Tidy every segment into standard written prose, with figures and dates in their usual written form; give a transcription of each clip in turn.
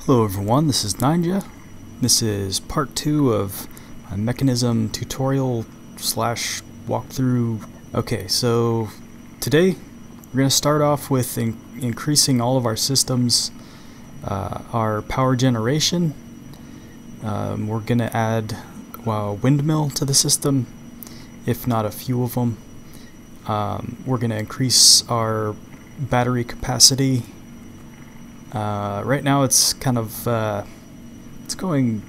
Hello everyone, this is Ninja. This is part 2 of a Mekanism tutorial slash walkthrough. Okay, so today we're going to start off with increasing all of our systems, our power generation. We're going to add a windmill to the system, if not a few of them. We're going to increase our battery capacity. Right now it's kind of it's going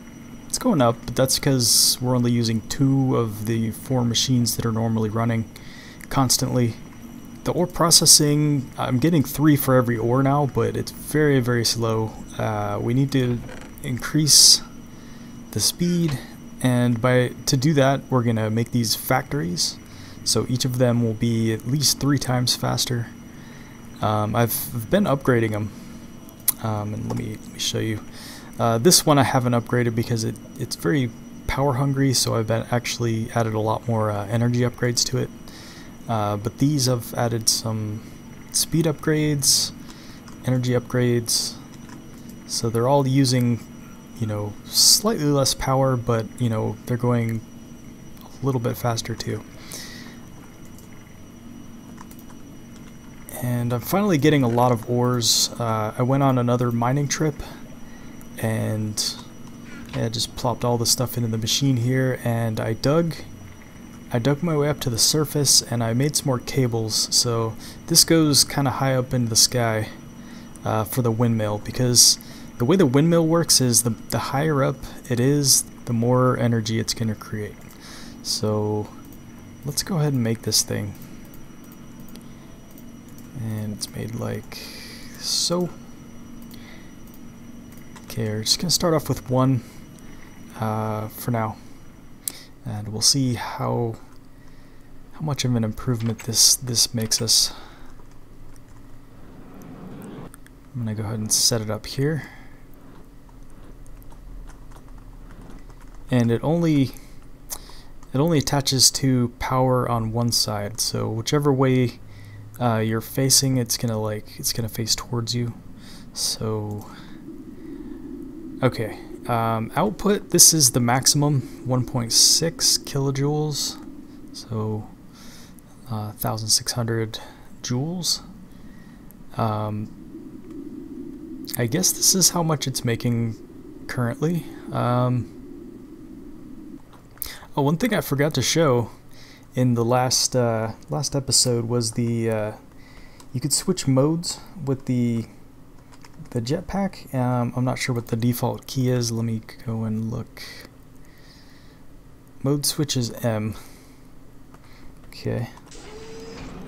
up, but that's because we're only using 2 of the 4 machines that are normally running constantly. The ore processing, I'm getting 3 for every ore now, but it's very, very slow. We need to increase the speed, and to do that we're gonna make these factories, so each of them will be at least 3 times faster. I've been upgrading them. And let me show you. This one I haven't upgraded because it's very power hungry, so I've actually added a lot more energy upgrades to it. But these I've added some speed upgrades, energy upgrades, so they're all using, slightly less power, but they're going a little bit faster too. And I'm finally getting a lot of ores. I went on another mining trip and just plopped all the stuff into the machine here, and I dug my way up to the surface and I made some more cables. So this goes kind of high up into the sky for the windmill, because the way the windmill works is the higher up it is, the more energy it's going to create. So let's go ahead and make this thing. And it's made like so. Okay, we're just gonna start off with 1 for now, and we'll see how much of an improvement this makes us. I'm gonna go ahead and set it up here, and it only attaches to power on one side, so whichever way you're facing, it's gonna face towards you. So okay, output, this is the maximum, 1.6 kilojoules, so 1600 joules. I guess this is how much it's making currently. Oh, one thing I forgot to show in the last episode was the you could switch modes with the jetpack. I'm not sure what the default key is. Let me go and look. Mode switch is M.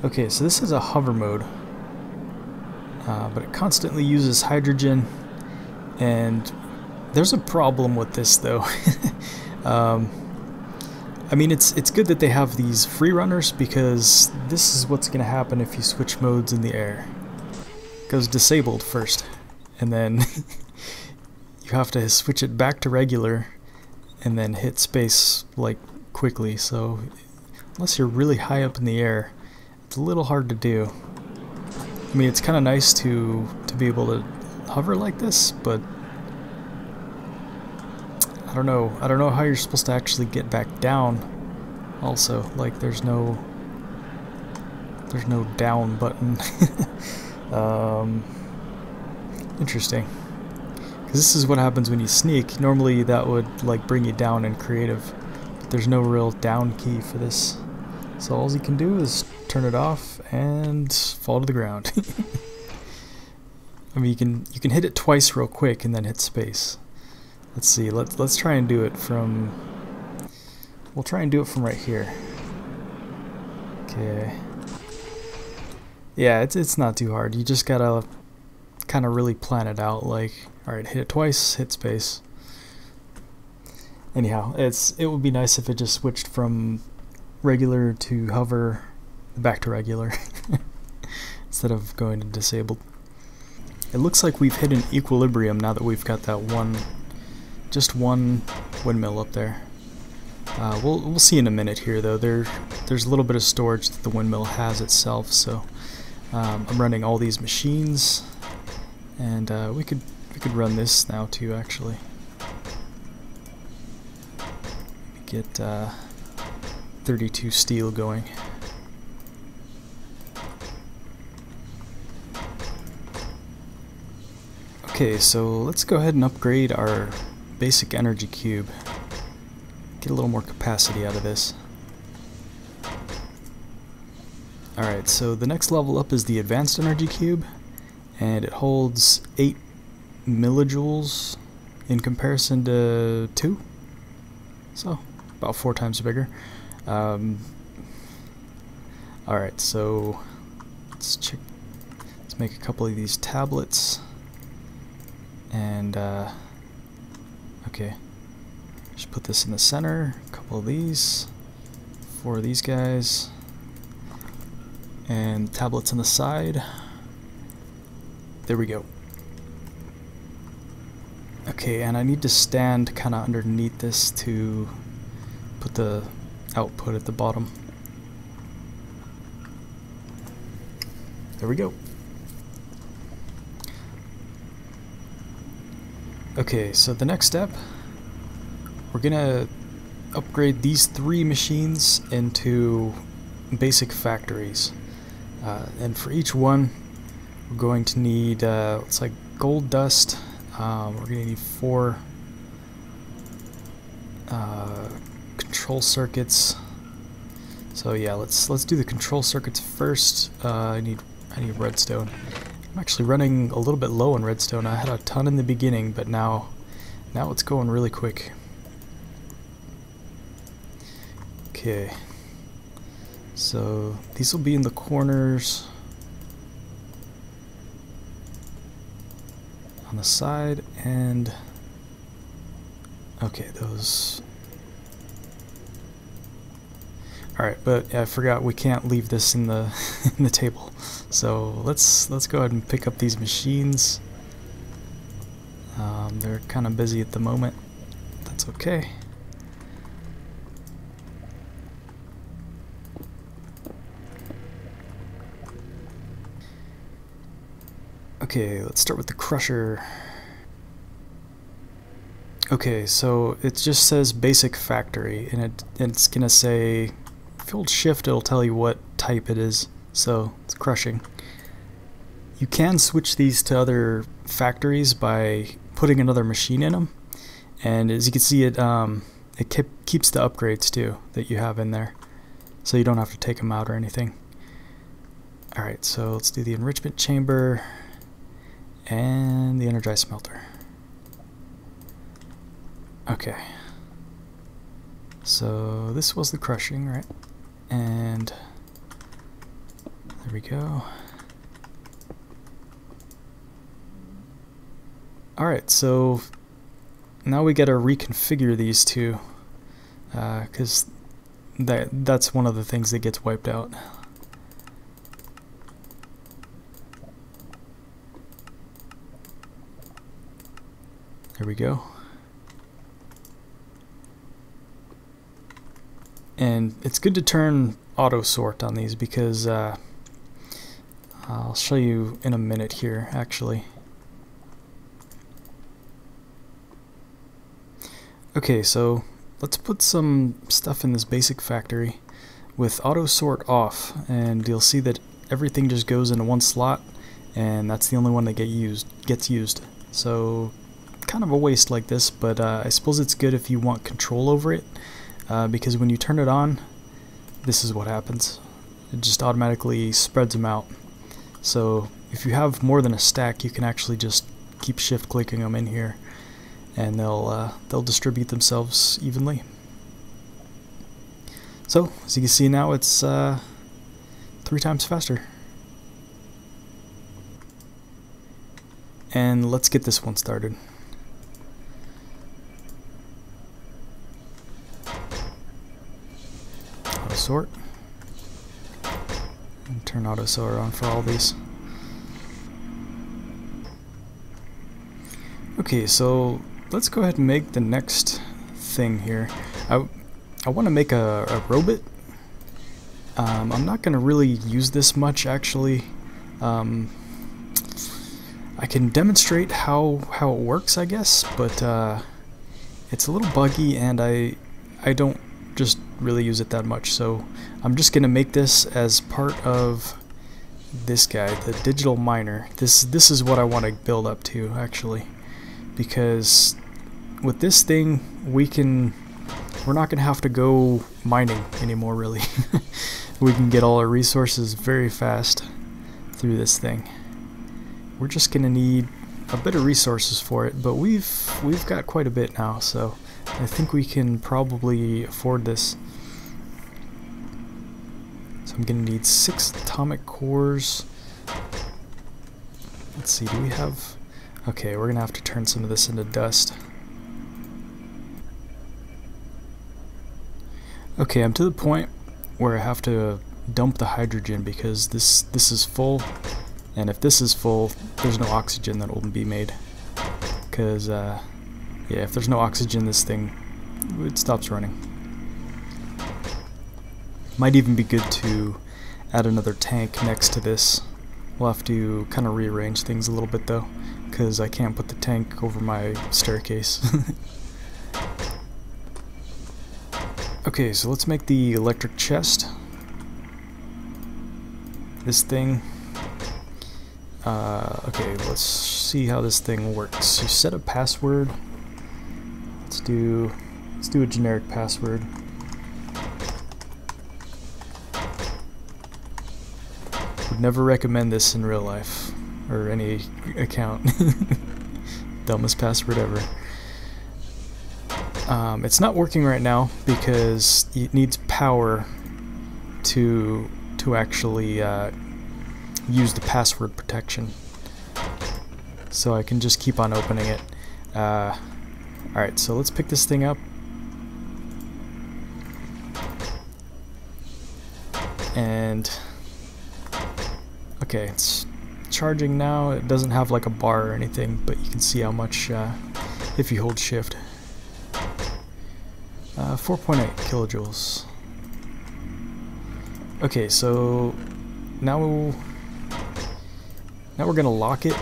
Okay, so this is a hover mode, but it constantly uses hydrogen, and there's a problem with this though. I mean, it's good that they have these free runners, because this is what's going to happen if you switch modes in the air. It goes disabled first, and then you have to switch it back to regular, and then hit space like quickly. So unless you're really high up in the air, it's a little hard to do. I mean, it's kind of nice to be able to hover like this, but I don't know how you're supposed to actually get back down. Also, like, there's no down button. Interesting, because this is what happens when you sneak. Normally that would like bring you down in creative, but there's no real down key for this. So all you can do is turn it off and fall to the ground. I mean, you can hit it twice real quick and then hit space. Let's see. Let's try and do it from. We'll try and do it from right here. Okay. Yeah, it's not too hard. You just gotta kind of really plan it out. Like, all right, hit it twice, hit space. Anyhow, it would be nice if it just switched from regular to hover back to regular instead of going to disabled. It looks like we've hit an equilibrium now that we've got that just one windmill up there. We'll see in a minute here though. There's a little bit of storage that the windmill has itself, so I'm running all these machines, and we could We could run this now too, actually. Get 32 steel going. Okay, so let's go ahead and upgrade our basic energy cube. Get a little more capacity out of this. Alright, so the next level up is the advanced energy cube, and it holds 8 millijoules in comparison to 2, so about 4 times bigger. Alright, so let's make a couple of these tablets, and okay, just put this in the center, a couple of these, 4 of these guys, and tablets on the side. There we go. Okay, and I need to stand kind of underneath this to put the output at the bottom. There we go. Okay, so the next step, we're gonna upgrade these 3 machines into basic factories. And for each one, we're going to need, it's like gold dust. We're going to need 4 control circuits. So yeah, let's do the control circuits first. I need redstone. I'm actually running a little bit low on redstone. I had a ton in the beginning, but now it's going really quick. Okay. So these will be in the corners on the side, and okay, those. Alright, but I forgot we can't leave this in the in the table. So let's go ahead and pick up these machines. They're kind of busy at the moment. That's okay. Okay, let's start with the crusher. Okay, so it just says basic factory, and it's gonna say, if you hold shift, it'll tell you what type it is. So it's crushing. You can switch these to other factories by putting another machine in them, and as you can see, it keeps the upgrades too that you have in there, so you don't have to take them out or anything. All right, so let's do the enrichment chamber and the energized smelter. Okay, so this was the crushing, right? And there we go. Alright, so now we gotta reconfigure these two, because that's one of the things that gets wiped out. There we go. And it's good to turn auto sort on these because I'll show you in a minute here, actually. Okay, so let's put some stuff in this basic factory with auto sort off, and you'll see that everything just goes into one slot, and that's the only one that gets used. So kind of a waste like this, but I suppose it's good if you want control over it, because when you turn it on, this is what happens. It just automatically spreads them out. So if you have more than a stack, you can actually just keep shift clicking them in here, and they'll distribute themselves evenly. So as you can see now, it's 3 times faster. And let's get this one started. Auto sort. And turn auto sort on for all these. Okay, so let's go ahead and make the next thing here. I want to make a Robit. I'm not going to really use this much, actually. I I can demonstrate how it works, I guess, but it's a little buggy, and I don't just really use it that much. So I'm just gonna make this as part of this guy, the digital miner. This is what I want to build up to, actually, because with this thing we're not gonna have to go mining anymore, really. We can get all our resources very fast through this thing. We're just gonna need a bit of resources for it, but we've got quite a bit now, so I think we can probably afford this. So I'm gonna need 6 atomic cores. Let's see, do we have... Okay, we're gonna have to turn some of this into dust. Okay, I'm to the point where I have to dump the hydrogen because this is full, and if this is full, there's no oxygen that will be made. Because, yeah, if there's no oxygen, this thing, it stops running. Might even be good to add another tank next to this. We'll have to kind of rearrange things a little bit, though, because I can't put the tank over my staircase. Okay, so let's make the electric chest. This thing... okay, let's see how this thing works. You set a password. Let's do a generic password. Would never recommend this in real life or any account. Dumbest password ever. It's not working right now because it needs power to actually use the password protection. So I can just keep on opening it. Alright, so let's pick this thing up. And okay, it's charging now. It doesn't have like a bar or anything, but you can see how much if you hold shift. 4.8 kilojoules. Okay, so now we're gonna lock it.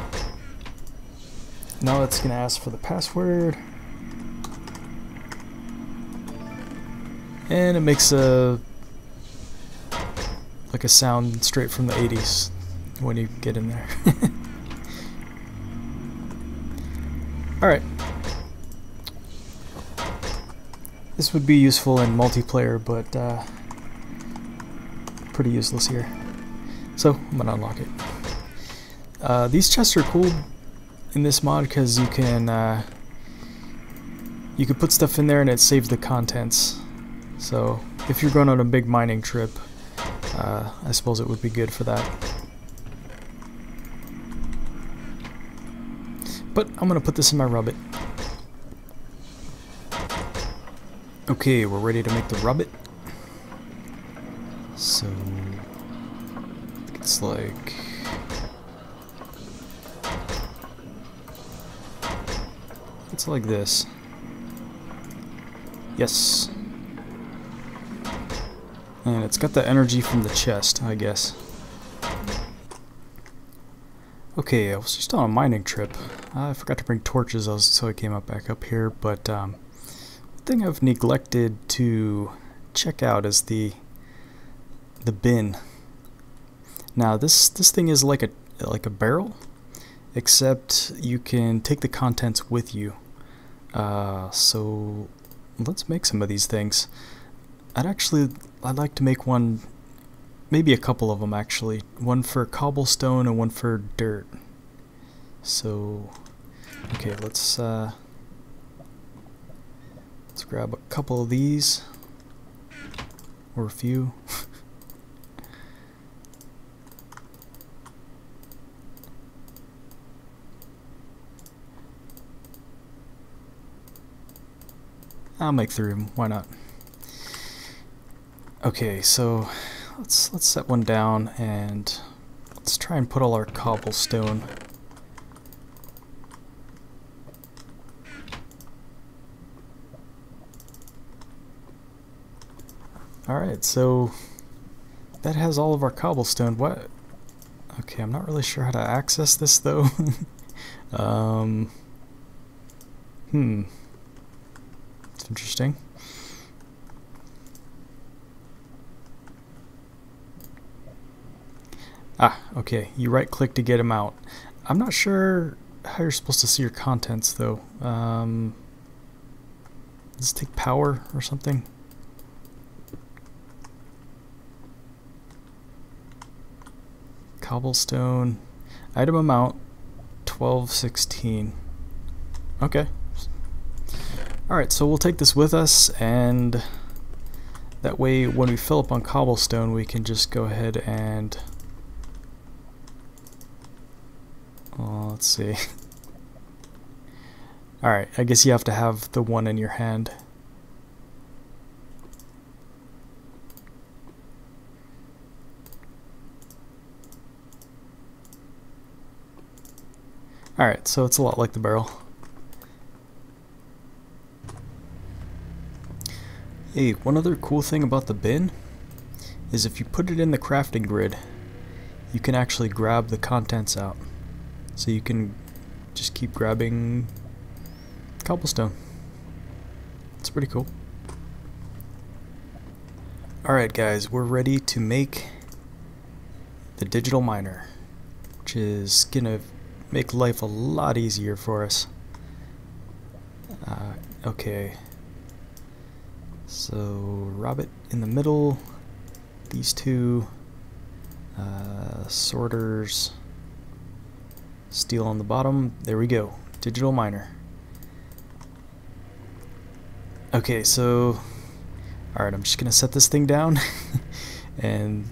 Now it's gonna ask for the password, and it makes a sound straight from the 80s when you get in there. Alright. This would be useful in multiplayer, but pretty useless here. So I'm gonna unlock it. These chests are cool in this mod because you can put stuff in there and it saves the contents. So if you're going on a big mining trip, I suppose it would be good for that. But I'm gonna put this in my Robit. Okay, we're ready to make the Robit. So it's like this. Yes. And it's got the energy from the chest, I guess. Okay, I was just on a mining trip. I forgot to bring torches, so I came back up here, but one thing I've neglected to check out is the bin. Now this thing is like a barrel, except you can take the contents with you. So let's make some of these things. I'd like to make one, maybe a couple of them actually. One for cobblestone and one for dirt. So, okay, let's grab a couple of these, or a few. I'll make 3 of them, why not? Okay, so let's set one down and let's try and put all our cobblestone. Alright, so that has all of our cobblestone. What? Okay, I'm not really sure how to access this though. It's interesting. Ah, okay, you right click to get them out. I'm not sure how you're supposed to see your contents though. Does it take power or something? Cobblestone. Item amount 1216. Okay. Alright, so we'll take this with us, and that way when we fill up on cobblestone we can just go ahead and let's see. Alright, I guess you have to have the one in your hand. Alright, so it's a lot like the barrel. Hey, one other cool thing about the bin is if you put it in the crafting grid, you can actually grab the contents out. So you can just keep grabbing cobblestone. It's pretty cool. Alright guys, we're ready to make the digital miner, which is gonna make life a lot easier for us. Okay, so Robit in the middle, these two sorters, steel on the bottom. There we go, digital miner. Okay, so alright, I'm just gonna set this thing down and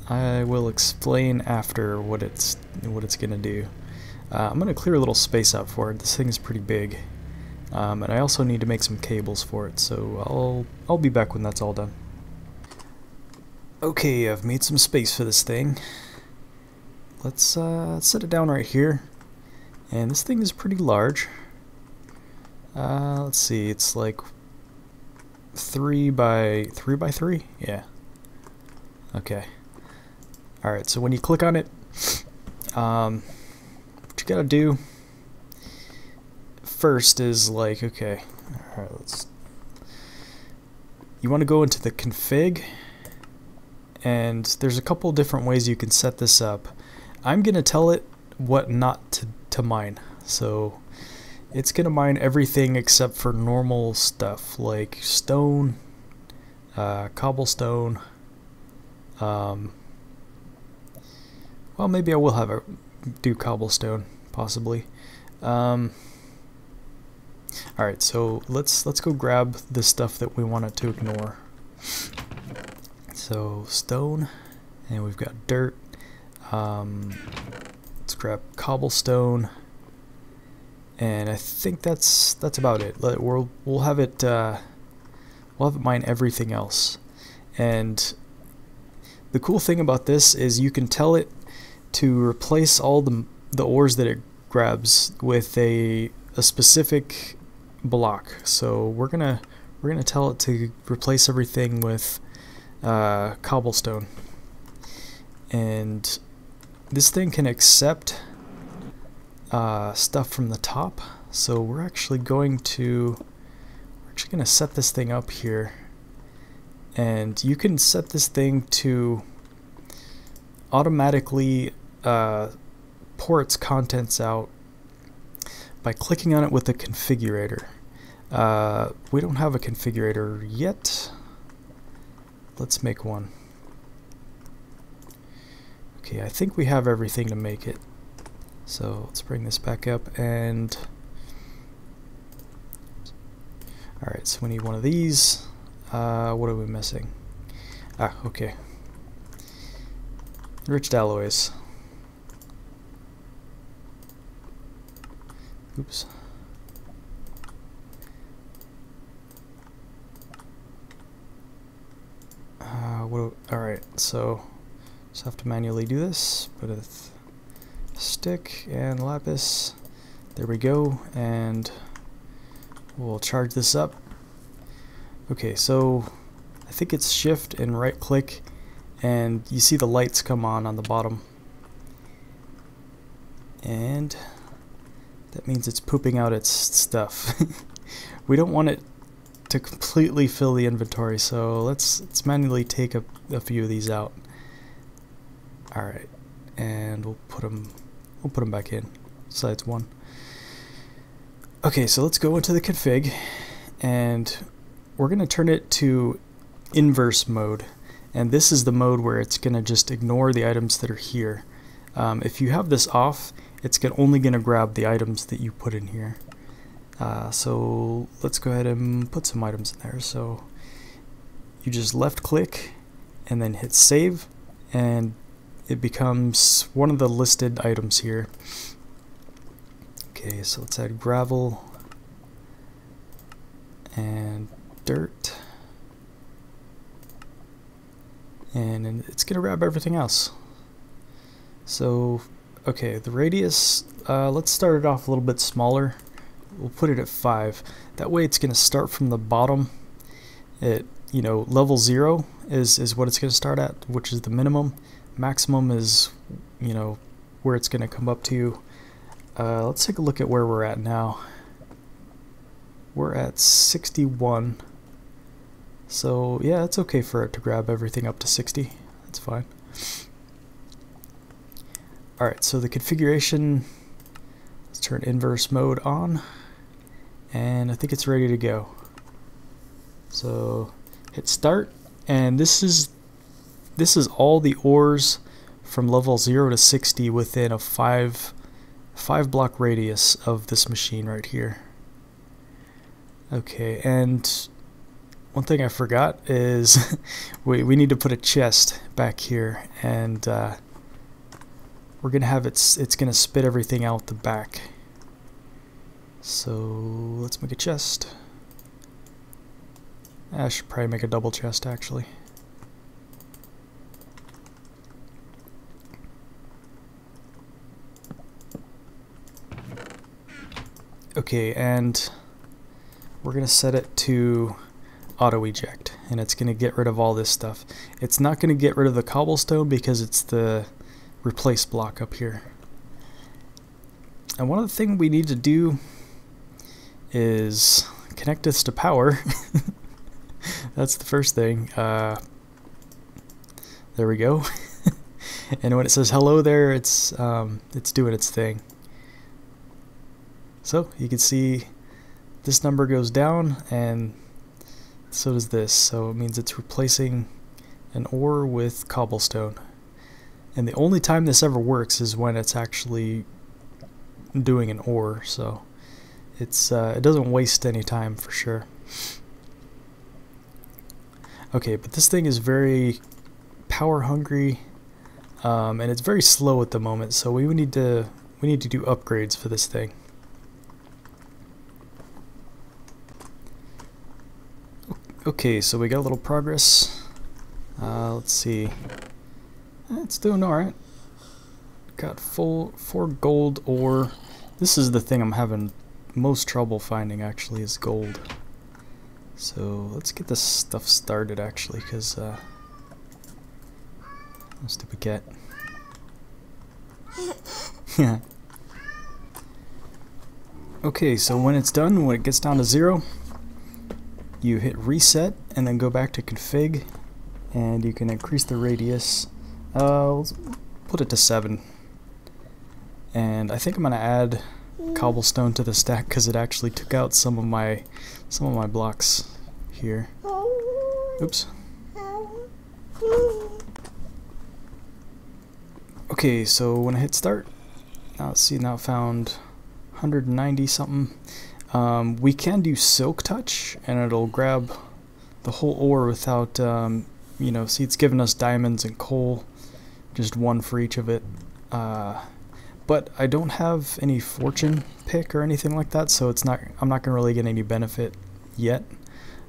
I will explain after what it's gonna do. I'm gonna clear a little space out for it. This thing is pretty big, and I also need to make some cables for it. So I'll be back when that's all done. Okay, I've made some space for this thing. Let's set it down right here. And this thing is pretty large. Let's see, it's like 3 by 3? Yeah. Okay. Alright, so when you click on it, what you gotta do first is like, okay, alright, you want to go into the config, and there's a couple different ways you can set this up. I'm gonna tell it what not to mine, so it's gonna mine everything except for normal stuff like stone, cobblestone. Well, maybe I will have it do cobblestone, possibly. Alright, so let's go grab the stuff that we want it to ignore. So stone, and we've got dirt. Let's grab cobblestone, and I think that's about it. We'll have it mine everything else. And the cool thing about this is you can tell it to replace all the ores that it grabs with a specific block. So we're gonna tell it to replace everything with cobblestone, and this thing can accept stuff from the top. So we're actually gonna set this thing up here, and you can set this thing to automatically pour its contents out by clicking on it with the configurator. We don't have a configurator yet. Let's make one. Okay, I think we have everything to make it. So let's bring this back up, and alright, so we need one of these. What are we missing? Ah, okay. Enriched alloys. Oops. Alright, so just have to manually do this. Put a stick and lapis. There we go, and we'll charge this up. Okay, so I think it's shift and right click, and you see the lights come on the bottom. And that means it's pooping out its stuff. We don't want it to completely fill the inventory, so let's manually take a few of these out. Alright, and we'll put them back in, besides one. Okay, so let's go into the config, and we're going to turn it to inverse mode. And this is the mode where it's going to just ignore the items that are here. If you have this off, it's only going to grab the items that you put in here. So let's go ahead and put some items in there. So you just left click and then hit save, and it becomes one of the listed items here. Okay, so let's add gravel and dirt, and it's gonna grab everything else. So okay, the radius, let's start it off a little bit smaller. We'll put it at 5. That way it's going to start from the bottom. Level 0 is what it's going to start at, which is the minimum. Maximum is, where it's going to come up to. Let's take a look at where we're at now. We're at 61. So yeah, it's okay for it to grab everything up to 60. That's fine. Alright, so the configuration, let's turn inverse mode on, and I think it's ready to go. So hit start, and this is all the ores from level 0 to 60 within a 5 block radius of this machine right here. Okay, and one thing I forgot is we need to put a chest back here, and we're gonna have it's gonna spit everything out the back. So let's make a chest. I should probably make a double chest actually. Okay, and we're gonna set it to auto eject, and it's gonna get rid of all this stuff. It's not gonna get rid of the cobblestone because it's the replace block up here. And one of the things we need to do is connect this to power. That's the first thing. There we go. And when it says hello there, it's doing its thing. So you can see this number goes down, and so does this. So it means it's replacing an ore with cobblestone. And the only time this ever works is when it's actually doing an ore, so it doesn't waste any time for sure. Okay, but this thing is very power hungry, and it's very slow at the moment, so we need to do upgrades for this thing. Okay, so we got a little progress. Let's see. It's doing alright. Got 4 gold ore. This is the thing I'm having most trouble finding actually, is gold. So let's get this stuff started actually, because stupid cat. Yeah. Okay, so when it's done, when it gets down to 0, you hit reset and then go back to config, and you can increase the radius. Let's put it to 7. And I think I'm gonna add cobblestone to the stack because it actually took out some of my blocks here. Oops. Okay, so when I hit start, now let's see, now found 190 something. We can do silk touch, and it'll grab the whole ore without, see, it's giving us diamonds and coal, just 1 for each of it. But I don't have any fortune pick or anything like that, so I'm not gonna really get any benefit yet.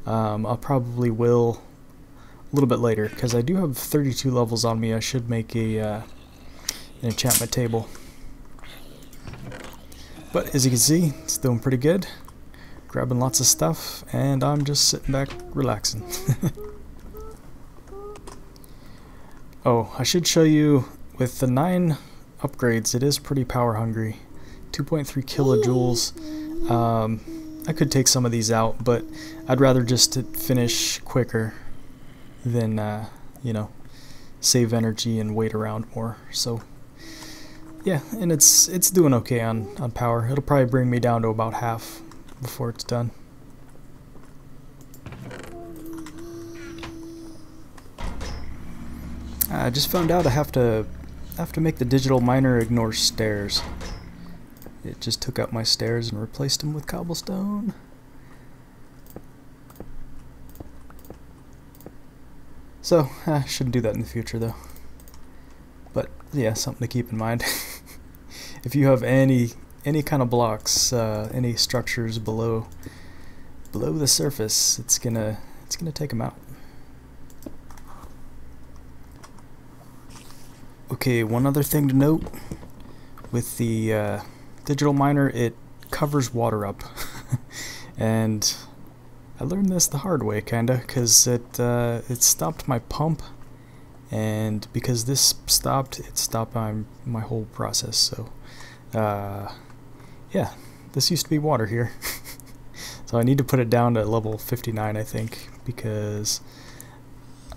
I'll probably will a little bit later, because I do have 32 levels on me. I should make an enchantment table. But as you can see, it's doing pretty good. Grabbing lots of stuff, and I'm just sitting back relaxing. Oh, I should show you, with the 9 upgrades, it is pretty power hungry. 2.3 kilojoules. I could take some of these out, but I'd rather just finish quicker than, you know, save energy and wait around more. So yeah, and it's doing okay on power. It'll probably bring me down to about half before it's done. I just found out I have to make the digital miner ignore stairs. It just took out my stairs and replaced them with cobblestone. So, I shouldn't do that in the future though. But yeah, something to keep in mind. If you have any kind of blocks, any structures below the surface, it's gonna take them out. Okay, one other thing to note with the digital miner, it covers water up. And I learned this the hard way, kinda, because it stopped my pump, and because this stopped, it stopped my whole process. So yeah, this used to be water here. So I need to put it down to level 59, I think, because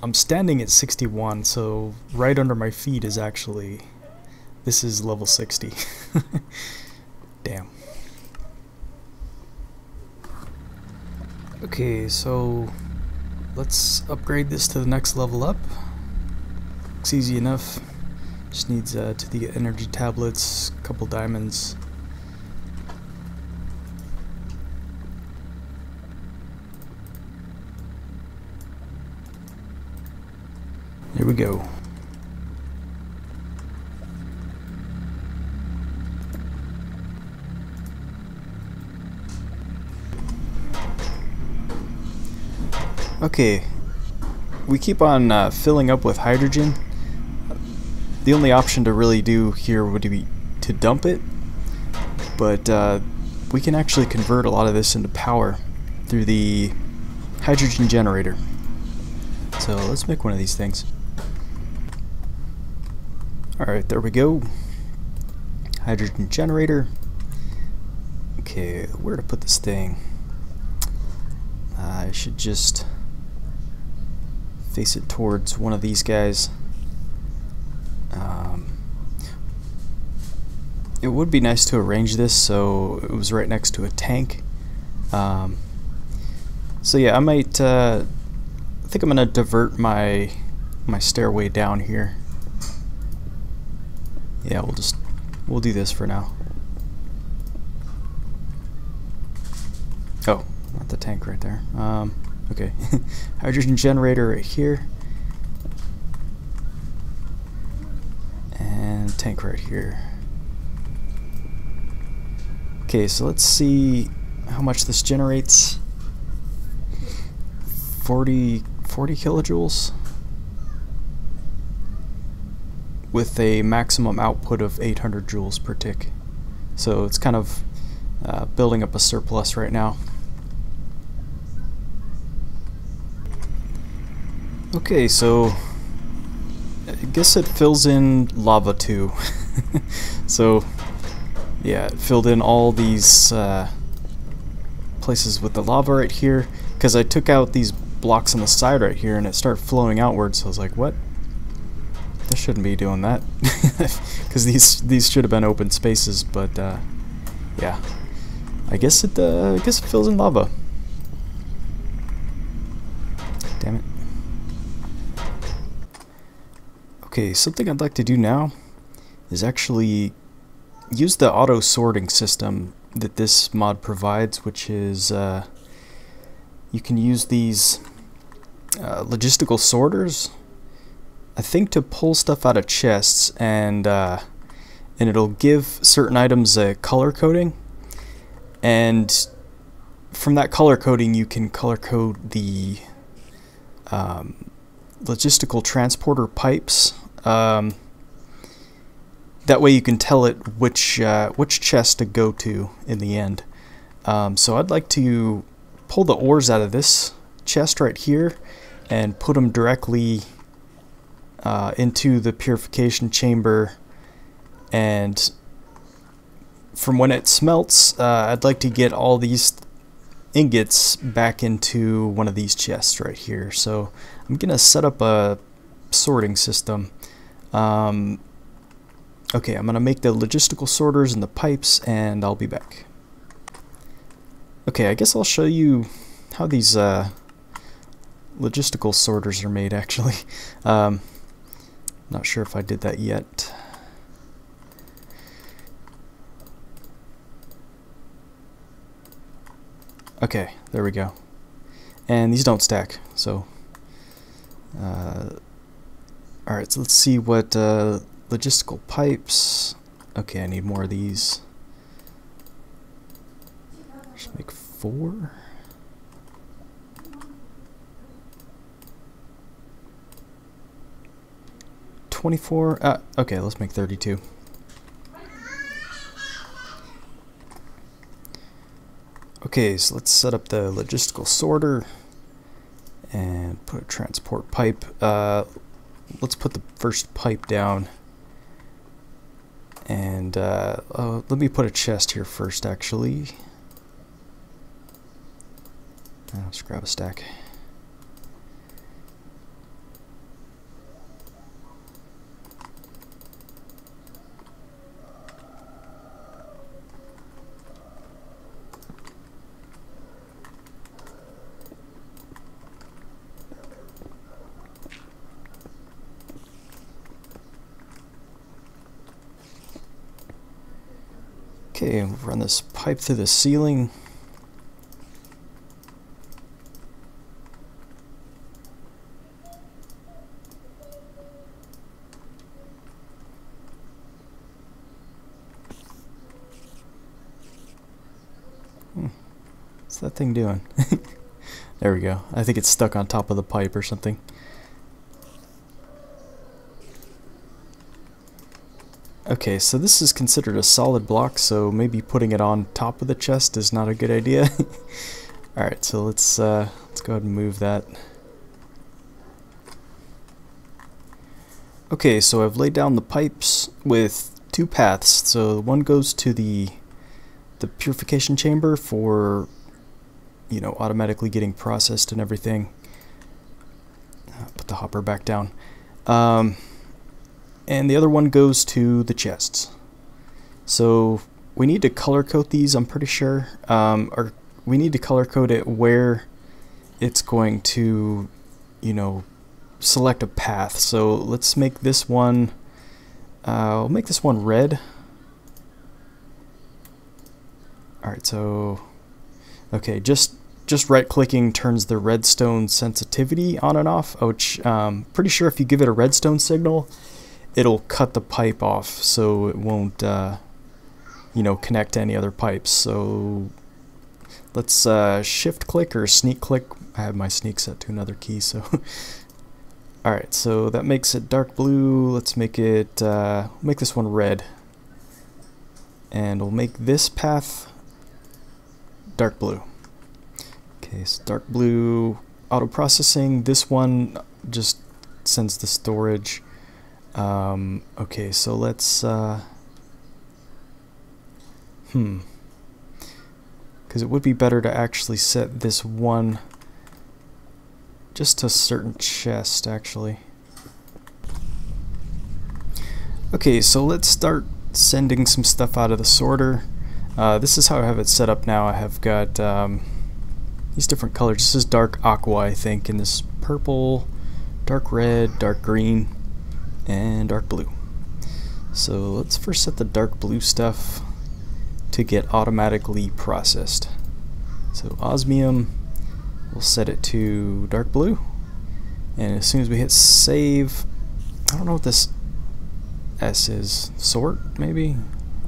I'm standing at 61, so right under my feet is actually, this is level 60. Damn. Okay, so let's upgrade this to the next level up. Looks easy enough. Just needs to get energy tablets, a couple diamonds. Here we go. Okay, we keep on filling up with hydrogen. The only option to really do here would be to dump it, but we can actually convert a lot of this into power through the hydrogen generator. So let's make one of these things. Alright, there we go. Hydrogen generator. Okay, where to put this thing? I should just face it towards one of these guys. It would be nice to arrange this so it was right next to a tank. So yeah, I might I think I'm gonna divert my stairway down here. Yeah, we'll do this for now. Oh, not the tank right there. Okay, hydrogen generator right here, and tank right here. Okay, so let's see how much this generates. 40 kilojoules with a maximum output of 800 joules per tick. So it's kind of building up a surplus right now. Okay, so I guess it fills in lava too. So yeah, it filled in all these places with the lava right here, because I took out these blocks on the side right here and it started flowing outwards. So I was like, what? This shouldn't be doing that, because these should have been open spaces. But yeah, I guess it fills in lava. Damn it. Okay, something I'd like to do now is actually use the auto sorting system that this mod provides, which is you can use these logistical sorters, I think, to pull stuff out of chests, and it'll give certain items a color coding, and from that color coding you can color code the logistical transporter pipes. That way you can tell it which chest to go to in the end. So I'd like to pull the ores out of this chest right here and put them directly into the purification chamber, and from when it smelts, I'd like to get all these ingots back into one of these chests right here. So I'm gonna set up a sorting system. Okay, I'm gonna make the logistical sorters and the pipes, and I'll be back. Okay, I guess I'll show you how these logistical sorters are made, actually. Not sure if I did that yet. Okay, there we go. And these don't stack, so alright, so let's see what logistical pipes. Okay, I need more of these. Should make 4. Okay, let's make 32. Okay, so let's set up the logistical sorter and put a transport pipe. Let's put the first pipe down, and let me put a chest here first, actually. Let's grab a stack. Okay, we'll run this pipe through the ceiling. What's that thing doing? There we go. I think it's stuck on top of the pipe or something. Okay, so this is considered a solid block, so maybe putting it on top of the chest is not a good idea. Alright, so let's go ahead and move that. Okay, so I've laid down the pipes with 2 paths. So one goes to the purification chamber for, you know, automatically getting processed and everything. Put the hopper back down. And the other one goes to the chests. So we need to color code these, I'm pretty sure. Or we need to color code it where it's going to, you know, select a path. So let's make this one, I'll make this one red. Alright, so, okay, just right clicking turns the redstone sensitivity on and off, which pretty sure if you give it a redstone signal, it'll cut the pipe off, so it won't, you know, connect to any other pipes. So let's shift click or sneak click. I have my sneak set to another key, so. Alright, so that makes it dark blue. Let's make it, make this one red. And we'll make this path dark blue. Okay, so dark blue auto processing. This one just sends the storage. Okay, so let's, because it would be better to actually set this one just to a certain chest, actually. Okay, so let's start sending some stuff out of the sorter. This is how I have it set up now. I have got these different colors. This is dark aqua, I think, and this purple, dark red, dark green, and dark blue. So let's first set the dark blue stuff to get automatically processed. So osmium, we'll set it to dark blue, and as soon as we hit save, I don't know what this S is, sort maybe?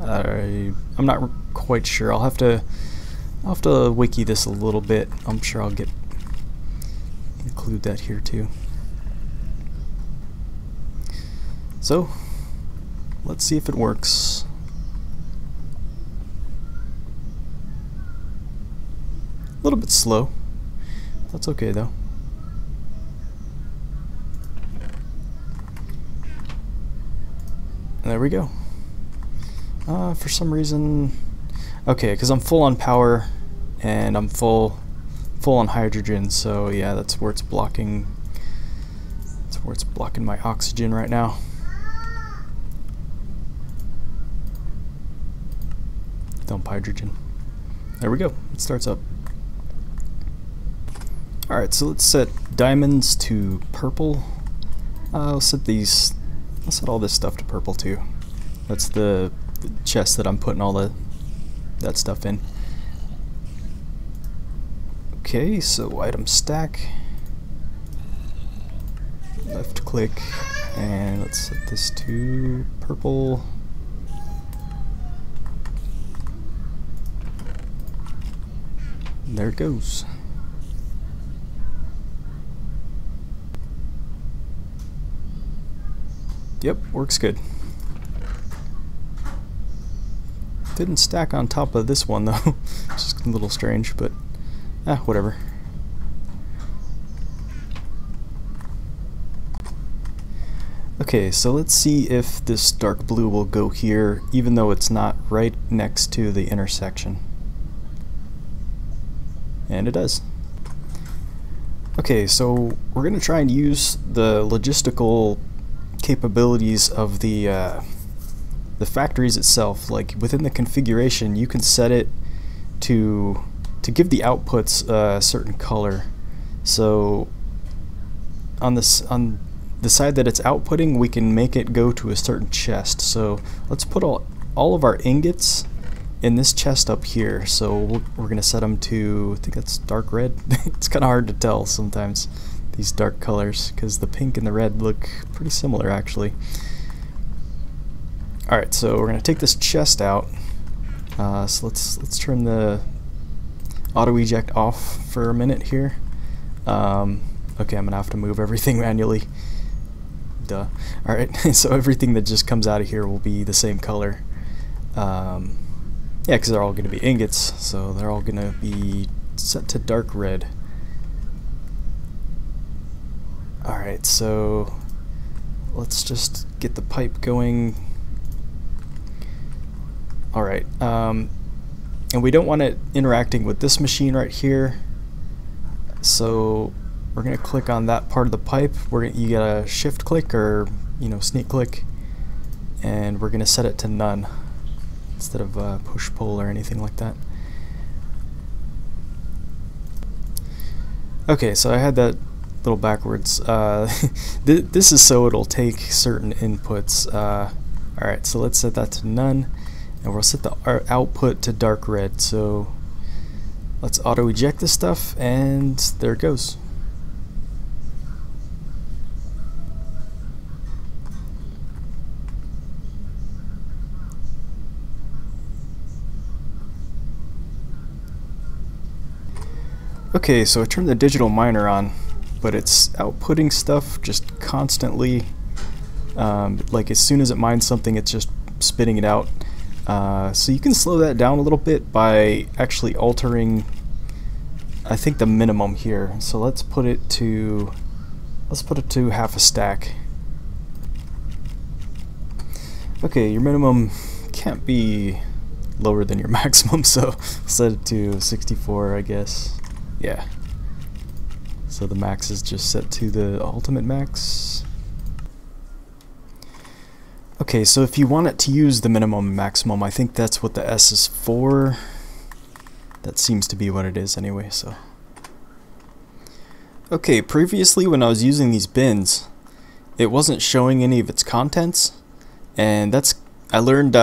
I'm not quite sure. I'll have to wiki this a little bit. I'm sure I'll include that here too. So let's see if it works. A little bit slow. That's okay though. And there we go. For some reason, okay, because I'm full on power and I'm full on hydrogen, so yeah, that's where it's blocking. That's where it's blocking my oxygen right now. Dump hydrogen. There we go. It starts up. All right, so let's set diamonds to purple. I'll set all this stuff to purple too. That's the chest that I'm putting all that stuff in. Okay, so item stack. Left click, and let's set this to purple. There it goes. Yep, works good. Didn't stack on top of this one though. Just a little strange, but whatever. Okay, so let's see if this dark blue will go here, even though it's not right next to the intersection. And it does. Okay, so we're going to try and use the logistical capabilities of the factories itself. Like within the configuration, you can set it to give the outputs a certain color. So on the side that it's outputting, we can make it go to a certain chest. So let's put all of our ingots in this chest up here. So we're gonna set them to, I think that's dark red. It's kind of hard to tell sometimes, these dark colors, because the pink and the red look pretty similar actually. Alright, so we're gonna take this chest out. So let's turn the auto eject off for a minute here. Okay, I'm gonna have to move everything manually. Duh. Alright, so everything that just comes out of here will be the same color. Yeah, because they're all going to be ingots, so they're all going to be set to dark red. Alright, so let's just get the pipe going. Alright, and we don't want it interacting with this machine right here, so we're going to click on that part of the pipe. You get a shift click or sneak click, and we're going to set it to none instead of push pull or anything like that. Okay, so I had that little backwards. This is so it'll take certain inputs. Alright, so let's set that to none, and we'll set the output to dark red. So let's auto eject this stuff, and there it goes. Okay, so I turned the digital miner on, but it's outputting stuff just constantly. Like as soon as it mines something, it's just spitting it out. So you can slow that down a little bit by actually altering, I think, the minimum here. So let's put it to half a stack. Okay, your minimum can't be lower than your maximum, so set it to 64, I guess. Yeah. So the max is just set to the ultimate max. Okay, so if you want it to use the minimum and maximum, I think that's what the S is for. That seems to be what it is anyway, so. Okay, previously when I was using these bins, it wasn't showing any of its contents, and I learned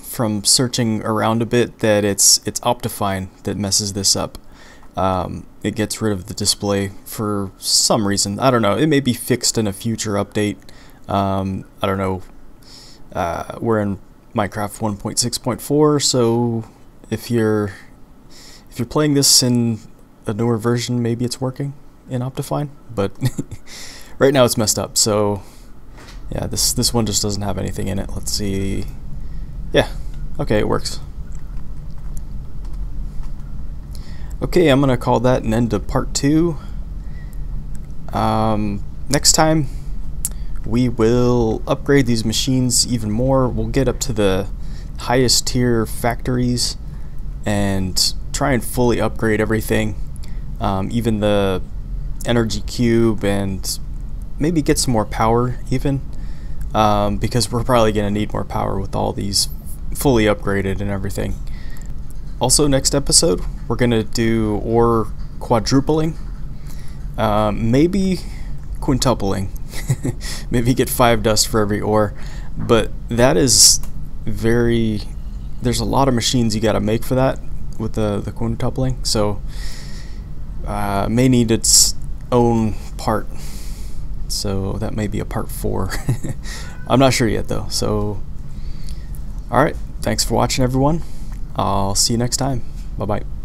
from searching around a bit that it's Optifine that messes this up. It gets rid of the display for some reason. I don't know. It may be fixed in a future update. I don't know. We're in Minecraft 1.6.4, so if you're playing this in a newer version, maybe it's working in Optifine. But right now it's messed up. So yeah, this one just doesn't have anything in it. Let's see. Yeah. Okay, it works. Okay, I'm gonna call that an end to part 2. Next time we will upgrade these machines even more. We'll get up to the highest tier factories and try and fully upgrade everything, even the energy cube, and maybe get some more power even, because we're probably going to need more power with all these fully upgraded and everything. Also, next episode we're going to do ore quadrupling, maybe quintupling. Maybe get 5 dust for every ore, but that is there's a lot of machines you got to make for that with the quintupling, so may need its own part, so that may be a part 4. I'm not sure yet though. So alright, thanks for watching everyone. I'll see you next time. Bye bye.